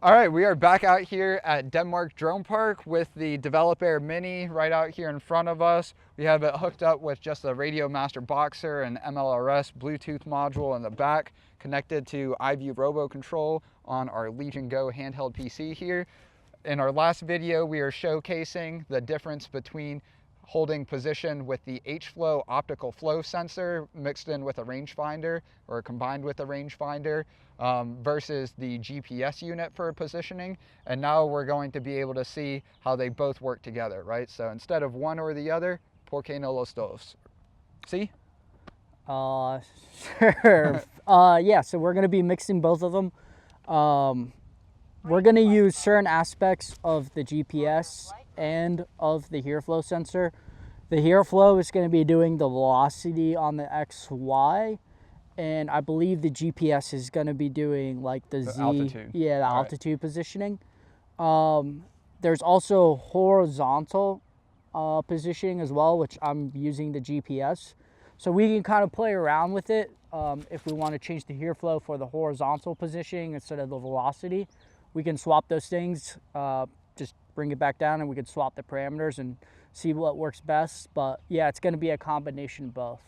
All right, we are back out here at Denmark Drone Park with the Developer Mini right out here in front of us. We have it hooked up with just a RadioMaster boxer and MLRS Bluetooth module in the back, connected to iVue RoboControl on our Legion Go handheld PC here. In our last video, we are showcasing the difference between holding position with the H-Flow optical flow sensor mixed in with a rangefinder or combined with a rangefinder versus the GPS unit for positioning. And now we're going to be able to see how they both work together, right? So instead of one or the other, por qué no los dos? See? Sure. Yeah, so we're going to be mixing both of them. We're going to use certain aspects of the GPS and of the HearFlow sensor. The HearFlow is going to be doing the velocity on the XY, and I believe the GPS is going to be doing like the Z, altitude. Yeah, the altitude positioning. There's also horizontal positioning as well, which I'm using the GPS. So we can kind of play around with it if we want to change the HearFlow for the horizontal positioning instead of the velocity. We can swap those things, just bring it back down, and we can swap the parameters and see what works best. But yeah, it's going to be a combination of both.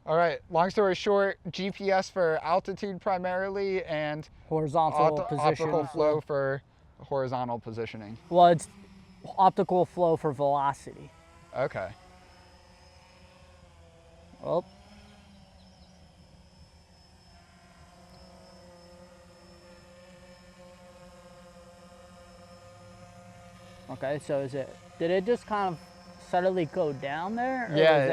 All right, long story short, GPS for altitude primarily and horizontal position. Optical flow for horizontal positioning. Well, it's optical flow for velocity. Okay. Oh. Okay, so did it just kind of suddenly go down there? Yeah,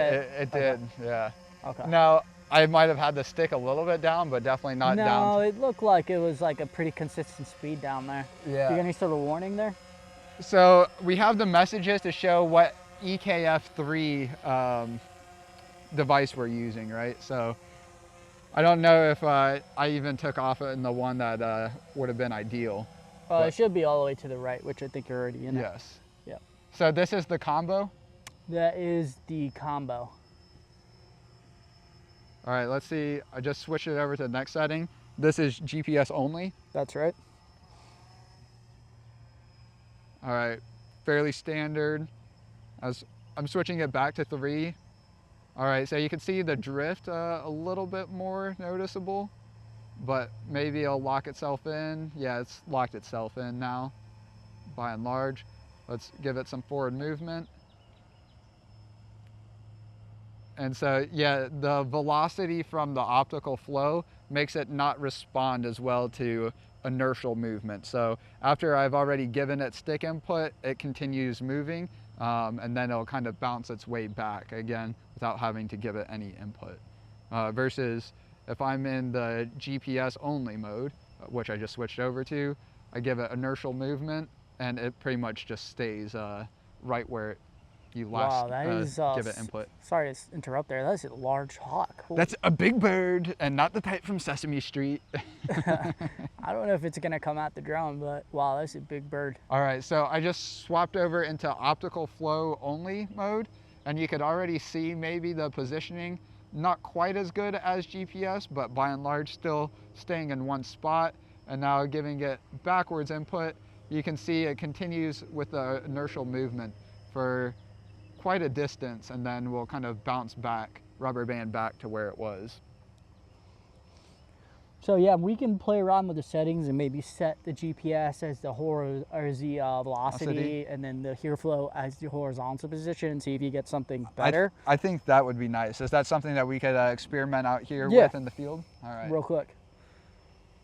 it did, yeah. Okay. Now, I might have had the stick a little bit down, but definitely not down. No, it looked like it was like a pretty consistent speed down there. Yeah. Do you get any sort of warning there? So we have the messages to show what EKF3 device we're using, right? So I don't know if I even took off in the one that would have been ideal. It should be all the way to the right, which I think you're already in. Yes. Yeah. So this is the combo? That is the combo. All right, let's see. I just switched it over to the next setting. This is GPS only. That's right. All right, fairly standard. I'm switching it back to 3. All right, so you can see the drift a little bit more noticeable, but maybe it'll lock itself in. Yeah, it's locked itself in now, by and large. Let's give it some forward movement. And so, yeah, the velocity from the optical flow makes it not respond as well to inertial movement. So after I've already given it stick input, it continues moving, and then it'll kind of bounce its way back again without having to give it any input. Versus if I'm in the GPS only mode, which I just switched over to, I give it inertial movement, and it pretty much just stays right where you last give it input. Sorry to interrupt there. That's a large hawk. Holy. That's a big bird, and not the type from Sesame Street. I don't know if it's gonna come out the drone, but wow, that's a big bird. All right, so I just swapped over into optical flow only mode, and you could already see maybe the positioning not quite as good as GPS, but by and large still staying in one spot. And now giving it backwards input, you can see it continues with the inertial movement for quite a distance, and then we'll kind of bounce back, rubber band back to where it was. So yeah, we can play around with the settings and maybe set the GPS as the velocity, and then the HearFlow as the horizontal position, and see if you get something better. I think that would be nice. Is that something that we could experiment out here with in the field? All right. Real quick.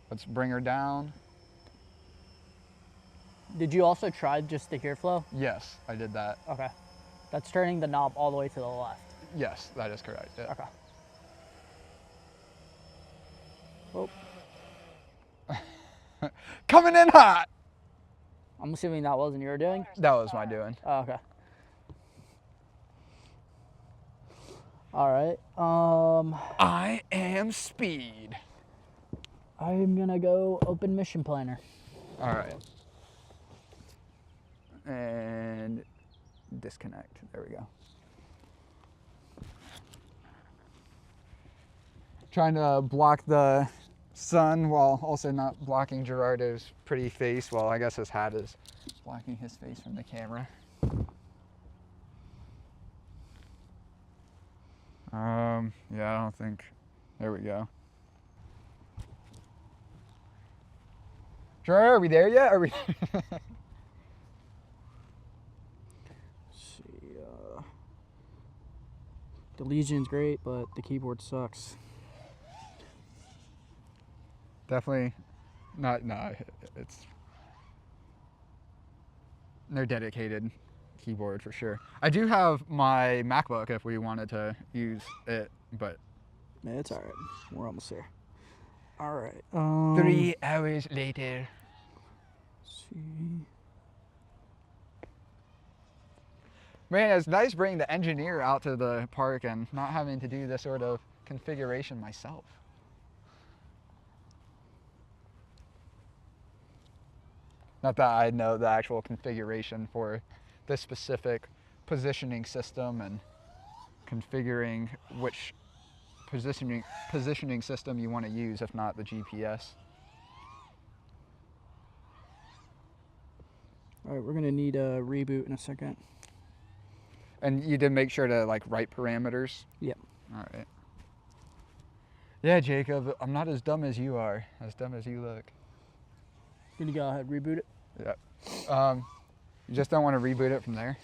Let's bring her down. Did you also try just the HearFlow? Yes, I did that. Okay. That's turning the knob all the way to the left. Yes, that is correct. Yeah. Okay. Oh. Coming in hot. I'm assuming that wasn't your doing? That was my doing. Oh, okay. All right. I am speed. I'm gonna go open mission planner. All right. And disconnect. There we go. Trying to block the sun while also not blocking Gerardo's pretty face. Well, I guess his hat is blocking his face from the camera. Yeah, I don't think, there we go. Gerardo, are we there yet? Are we? See, the Legion's great, but the keyboard sucks. Definitely not, no, it's, they're dedicated keyboard for sure. I do have my MacBook if we wanted to use it, but. Yeah, it's all right. We're almost there. All right. 3 hours later. Let's see. Man, it's nice bringing the engineer out to the park and not having to do this sort of configuration myself. Not that I know the actual configuration for this specific positioning system and configuring which positioning system you want to use, if not the GPS. All right, we're gonna need a reboot in a second. And you did make sure to like write parameters? Yep. All right. Yeah, Jacob, I'm not as dumb as you are, as dumb as you look. Gonna go ahead and reboot it? Yeah. You just don't want to reboot it from there?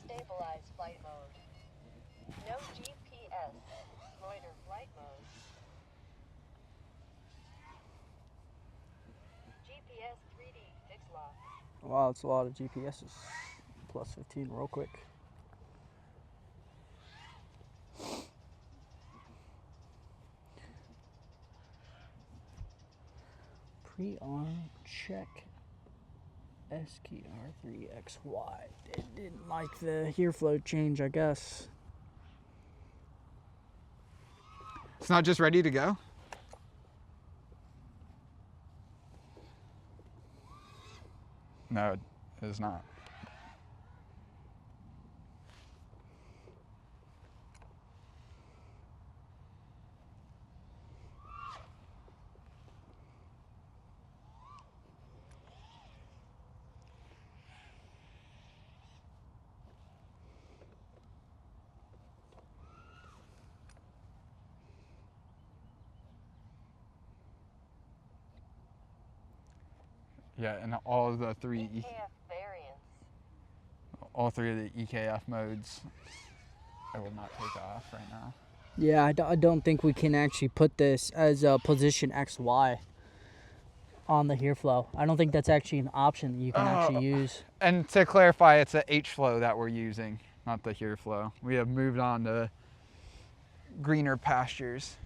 Stabilize flight mode. No GPS. Loiter flight mode. GPS 3D fix lock. Wow, it's a lot of GPSs. Plus 15 real quick. Pre-arm check. SKR3XY. It didn't like the here flow change, I guess. It's not just ready to go? No, it is not. Yeah, and all of the three EKF variance. all three of the EKF modes, I will not take off right now. Yeah, I don't think we can actually put this as a position XY on the here flow. I don't think that's actually an option that you can actually use. And to clarify, it's the H flow that we're using, not the here flow. We have moved on to greener pastures.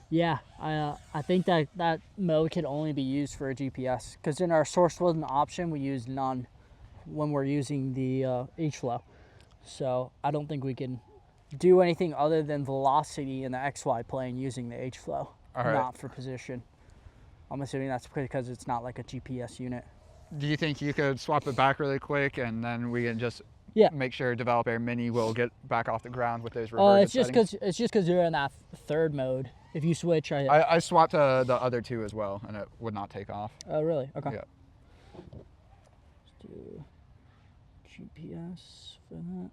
Yeah, I think that mode can only be used for a GPS, because in our source wasn't option, we use none when we're using the H flow. So I don't think we can do anything other than velocity in the XY plane using the H flow, not for position. I'm assuming that's because it's not like a GPS unit. Do you think you could swap it back really quick and then we can just make sure Developer Mini will get back off the ground with those reverted settings? It's just because you're in that third mode. If you switch, I swapped to the other two as well, and it would not take off. Oh, really? Okay. Yeah. Let's do GPS for that.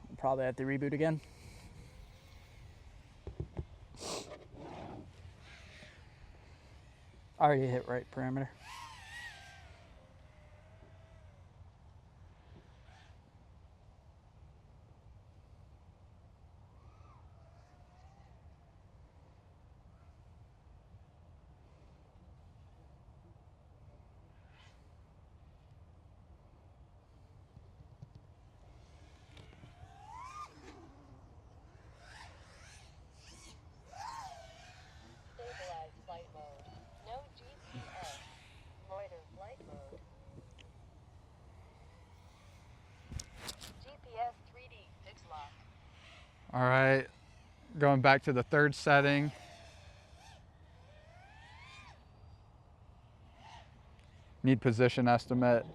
I'll probably have to reboot again. I already hit right parameter. All right, going back to the third setting. Need position estimate.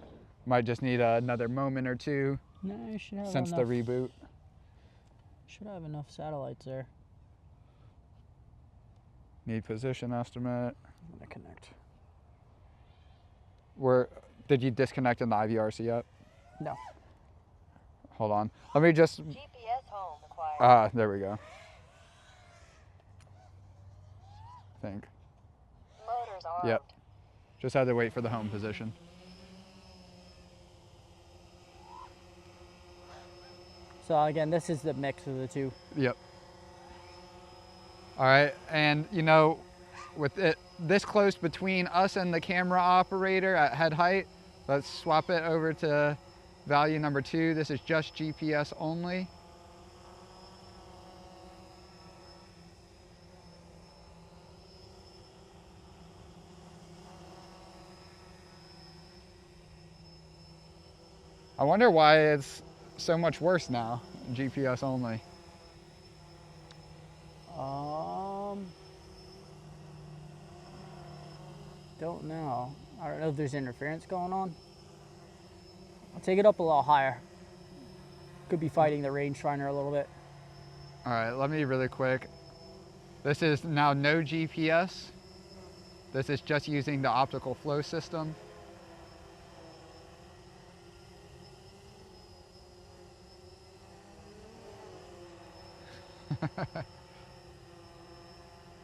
Might just need another moment or two No, you should have since enough. the reboot. Should have enough satellites there. Need position estimate. I'm gonna connect. Did you disconnect in the IVRC yet? No. Hold on. Let me just, GPS home acquired. there we go. I think. Motors armed. Yep. Just had to wait for the home position. So again, this is the mix of the two. Yep. All right, and you know, with it this close between us and the camera operator at head height, let's swap it over to value number 2. This is just GPS only. I wonder why it's so much worse now, GPS only. Don't know. I don't know if there's interference going on. I'll take it up a little higher. Could be fighting the rangefinder a little bit. All right, let me really quick. This is now no GPS. This is just using the optical flow system.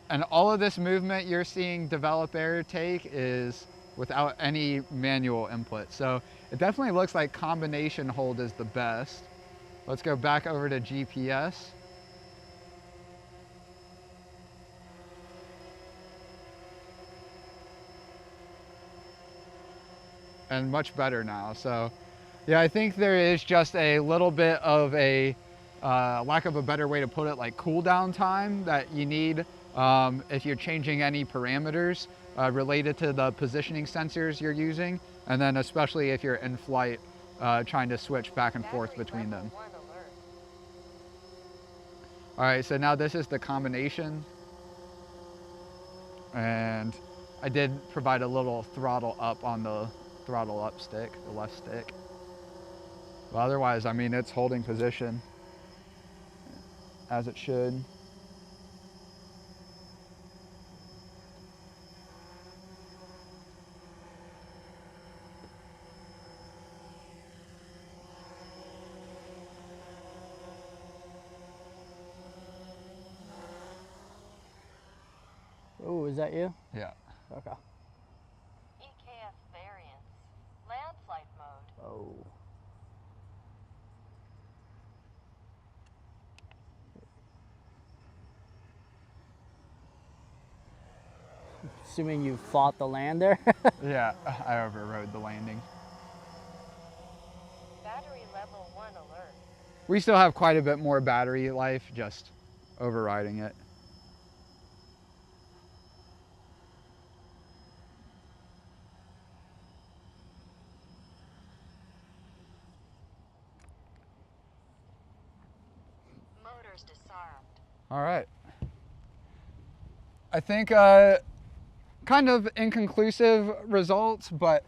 And all of this movement you're seeing develop air take is without any manual input. So it definitely looks like combination hold is the best. Let's go back over to GPS. And much better now. So yeah, I think there is just a little bit of a lack of a better way to put it, like cool down time that you need if you're changing any parameters related to the positioning sensors you're using, and then especially if you're in flight trying to switch back and forth between them. Battery level 1 alert. All right, so now this is the combination, and I did provide a little throttle up on the throttle up stick, the left stick. But otherwise, I mean, it's holding position as it should. Oh, is that you? Yeah. Okay. EKF variance. Land flight mode. Oh. Assuming you fought the land there. Yeah, I overrode the landing. Battery level 1 alert. We still have quite a bit more battery life, just overriding it. Motors disarmed. All right. I think kind of inconclusive results, but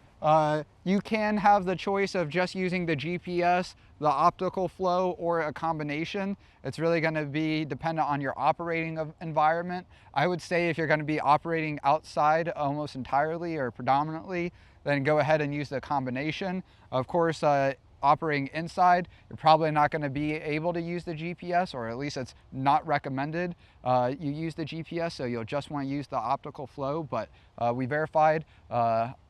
you can have the choice of just using the GPS, the optical flow, or a combination. It's really going to be dependent on your operating environment. I would say if you're going to be operating outside almost entirely or predominantly, then go ahead and use the combination. Of course, operating inside, you're probably not going to be able to use the GPS, or at least it's not recommended you use the GPS, so you'll just want to use the optical flow, but we verified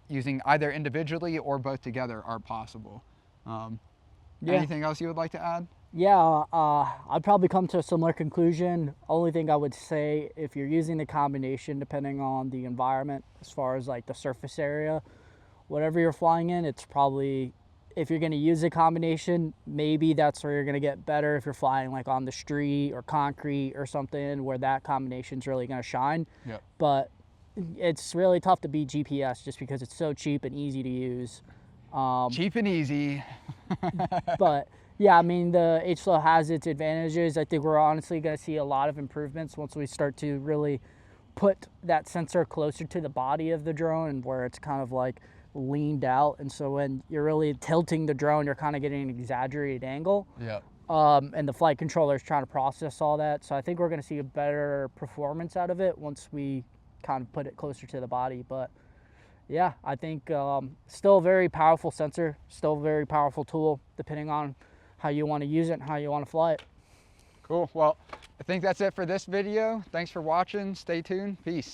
using either individually or both together are possible. Yeah. Anything else you would like to add? Yeah, I'd probably come to a similar conclusion. Only thing I would say, if you're using the combination, depending on the environment, as far as like the surface area, whatever you're flying in, it's probably, if you're going to use a combination, maybe that's where you're going to get better if you're flying like on the street or concrete or something where that combination's really going to shine. Yep. But it's really tough to beat GPS just because it's so cheap and easy to use. Cheap and easy. But Yeah, I mean, the H-Flow has its advantages. I think we're honestly going to see a lot of improvements once we start to really put that sensor closer to the body of the drone, and where it's kind of like leaned out. And so when you're really tilting the drone, you're kind of getting an exaggerated angle. Yeah. And the flight controller is trying to process all that. So I think we're going to see a better performance out of it once we kind of put it closer to the body. But yeah, I think still a very powerful sensor, still a very powerful tool, depending on how you want to use it and how you want to fly it. Cool. Well, I think that's it for this video. Thanks for watching. Stay tuned. Peace.